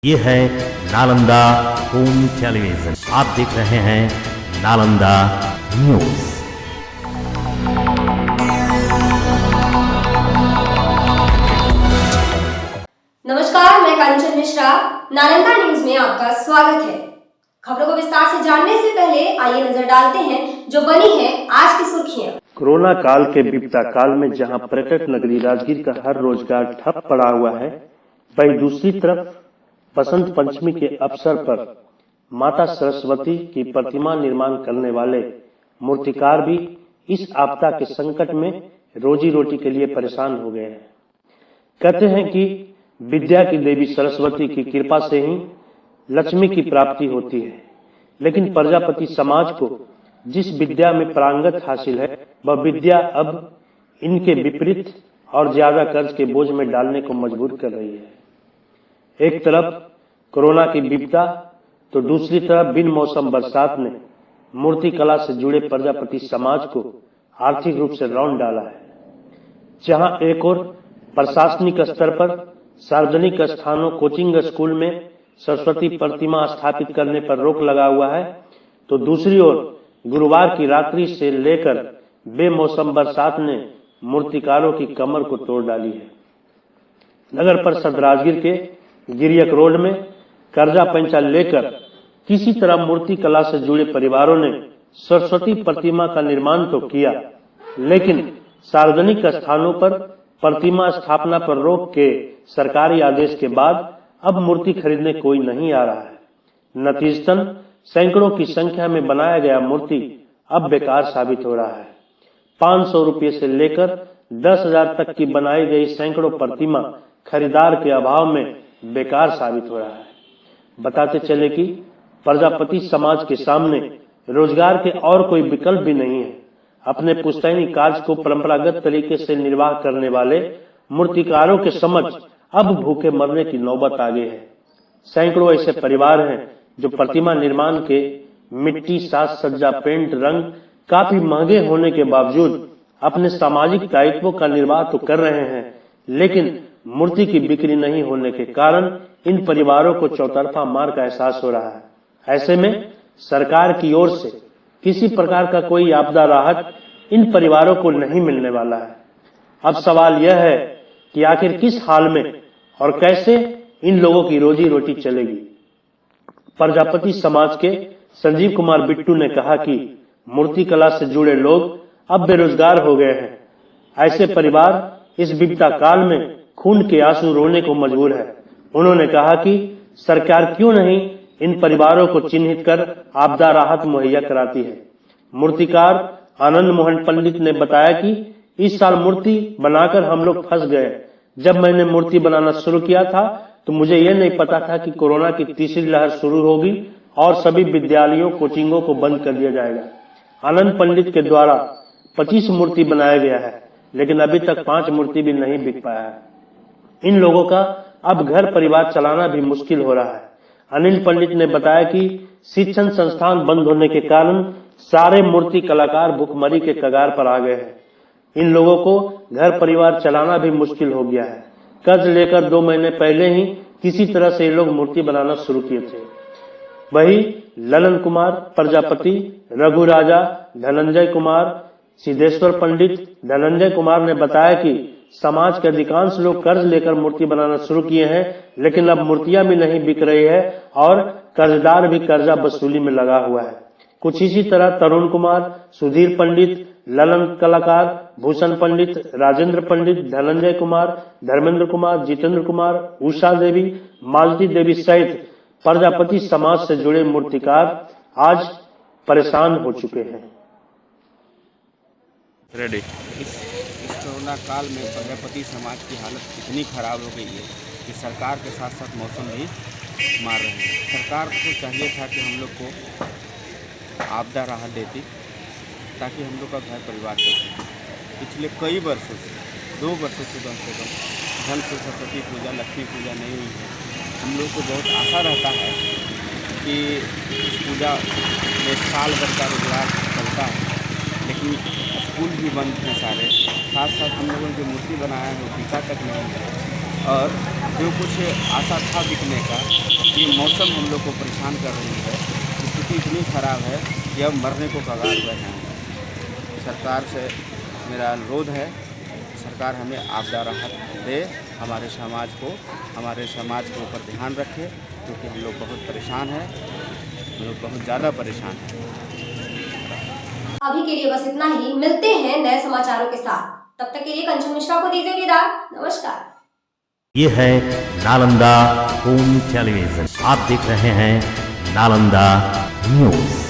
ये है Nalanda home television. आप देख रहे हैं नालंदा न्यूज। नमस्कार, मैं कंचन मिश्रा। नालंदा न्यूज में आपका स्वागत है। खबरों को विस्तार से जानने से पहले आइए नजर डालते हैं जो बनी है आज की सुर्खियां। कोरोना काल के विपदा काल में जहां पर्यटक नगरी राजगीर का हर रोजगार ठप पड़ा हुआ है, वहीं दूसरी तरफ बसंत पंचमी के अवसर पर माता सरस्वती की प्रतिमा निर्माण करने वाले मूर्तिकार भी इस आपदा के संकट में रोजी रोटी के लिए परेशान हो गए हैं। कहते हैं कि विद्या की देवी सरस्वती की कृपा से ही लक्ष्मी की प्राप्ति होती है, लेकिन प्रजापति समाज को जिस विद्या में पारंगत हासिल है, वह विद्या अब इनके विपरीत और ज्यादा कर्ज के बोझ में डालने को मजबूर कर रही है। एक तरफ कोरोना की विपदा तो दूसरी तरफ बिन मौसम बरसात ने मूर्ति कला से जुड़े प्रजापति समाज को आर्थिक रूप से रौंद डाला है। जहां एक ओर प्रशासनिक स्तर पर सार्वजनिक स्थानों, कोचिंग स्कूल में सरस्वती प्रतिमा स्थापित करने पर रोक लगा हुआ है, तो दूसरी ओर गुरुवार की रात्रि से लेकर बेमौसम बरसात ने मूर्तिकारों की कमर को तोड़ डाली है। नगर परिषद राजगीर के गिरियक रोड में कर्जा पैंचा लेकर किसी तरह मूर्ति कला से जुड़े परिवारों ने सरस्वती प्रतिमा का निर्माण तो किया, लेकिन सार्वजनिक स्थानों पर प्रतिमा स्थापना पर रोक के सरकारी आदेश के बाद अब मूर्ति खरीदने कोई नहीं आ रहा है। नतीजतन सैकड़ों की संख्या में बनाया गया मूर्ति अब बेकार साबित हो रहा है। 500 रुपये से लेकर 10,000 तक की बनाई गई सैकड़ों प्रतिमा खरीदार के अभाव में बेकार साबित हो रहा है। बताते चले कि प्रजापति समाज के सामने रोजगार के और कोई विकल्प भी नहीं है। अपने पुश्तैनी कार्य को परंपरागत तरीके से निर्वाह करने वाले मूर्तिकारों के समक्ष अब भूखे मरने की नौबत आ गई है। सैकड़ों ऐसे परिवार हैं जो प्रतिमा निर्माण के मिट्टी, साज सज्जा, पेंट, रंग काफी महंगे होने के बावजूद अपने सामाजिक दायित्वों का निर्वाह तो कर रहे हैं, लेकिन मूर्ति की बिक्री नहीं होने के कारण इन परिवारों को चौतरफा मार का एहसास हो रहा है। ऐसे में सरकार की ओर से किसी प्रकार का कोई आपदा राहत इन परिवारों को नहीं मिलने वाला है। अब सवाल यह है कि आखिर किस हाल में और कैसे इन लोगों की रोजी रोटी चलेगी। प्रजापति समाज के संजीव कुमार बिट्टू ने कहा कि मूर्ति कला से जुड़े लोग अब बेरोजगार हो गए हैं। ऐसे परिवार इस विपदा काल में खून के आंसू रोने को मजबूर है। उन्होंने कहा कि सरकार क्यों नहीं इन परिवारों को चिन्हित कर आपदा राहत मुहैया कराती है। मूर्तिकार आनंद मोहन पंडित ने बताया कि इस साल मूर्ति बनाकर हम लोग फंस गए। जब मैंने मूर्ति बनाना शुरू किया था तो मुझे यह नहीं पता था कि कोरोना की तीसरी लहर शुरू होगी और सभी विद्यालयों, कोचिंगों को बंद कर दिया जाएगा। आनंद पंडित के द्वारा 25 मूर्ति बनाया गया है, लेकिन अभी तक 5 मूर्ति भी नहीं बिक पाया है। इन लोगों का अब घर परिवार चलाना भी मुश्किल हो रहा है। अनिल पंडित ने बताया कि शिक्षण संस्थान बंद होने के कारण सारे मूर्ति कलाकार भुखमरी के कगार पर आ गए हैं। इन लोगों को घर परिवार चलाना भी मुश्किल हो गया है। कर्ज लेकर 2 महीने पहले ही किसी तरह से ये लोग मूर्ति बनाना शुरू किए थे। वही ललन कुमार प्रजापति, रघु राजा, धनंजय कुमार, सिद्धेश्वर पंडित, धनंजय कुमार ने बताया कि समाज के अधिकांश लोग कर्ज लेकर मूर्ति बनाना शुरू किए हैं, लेकिन अब मूर्तियां भी नहीं बिक रही है और कर्जदार भी कर्जा वसूली में लगा हुआ है। कुछ इसी तरह तरुण कुमार, सुधीर पंडित, ललन कलाकार, भूषण पंडित, राजेंद्र पंडित, धनंजय कुमार, धर्मेंद्र कुमार, जितेंद्र कुमार, उषा देवी, मालती देवी सहित प्रजापति समाज से जुड़े मूर्तिकार आज परेशान हो चुके हैं। इस कोरोना काल में प्रजापति समाज की हालत इतनी खराब हो गई है कि सरकार के साथ साथ मौसम भी मार रहे हैं। सरकार को चाहिए था कि हम लोग को आपदा राहत देती ताकि हम लोग का घर परिवार चल सके। पिछले कई वर्षों से 2 वर्षों से कम से कम ढंग से सरस्वती पूजा, लक्ष्मी पूजा नहीं हुई है। हम लोग को बहुत आशा रहता है कि इस पूजा में साल भर का रोजगार चलता है, लेकिन स्कूल भी बंद हैं सारे। साथ साथ हम लोगों ने जो मूर्ति बनाया है वो बिका तक नहीं है और जो कुछ आशा था बिकने का, ये मौसम हम लोग को परेशान कर रही है। स्थिति इतनी ख़राब है कि अब मरने को कगार पर हैं। सरकार से मेरा अनुरोध है, सरकार हमें आपदा राहत दे, हमारे समाज के ऊपर ध्यान रखे, क्योंकि हम लोग बहुत परेशान हैं, हम लोग बहुत ज़्यादा परेशान हैं। अभी के लिए बस इतना ही। मिलते हैं नए समाचारों के साथ। तब तक के लिए कंचन मिश्रा को दीजिए विदा। नमस्कार। ये है नालंदा होम टेलीविजन। आप देख रहे हैं नालंदा न्यूज।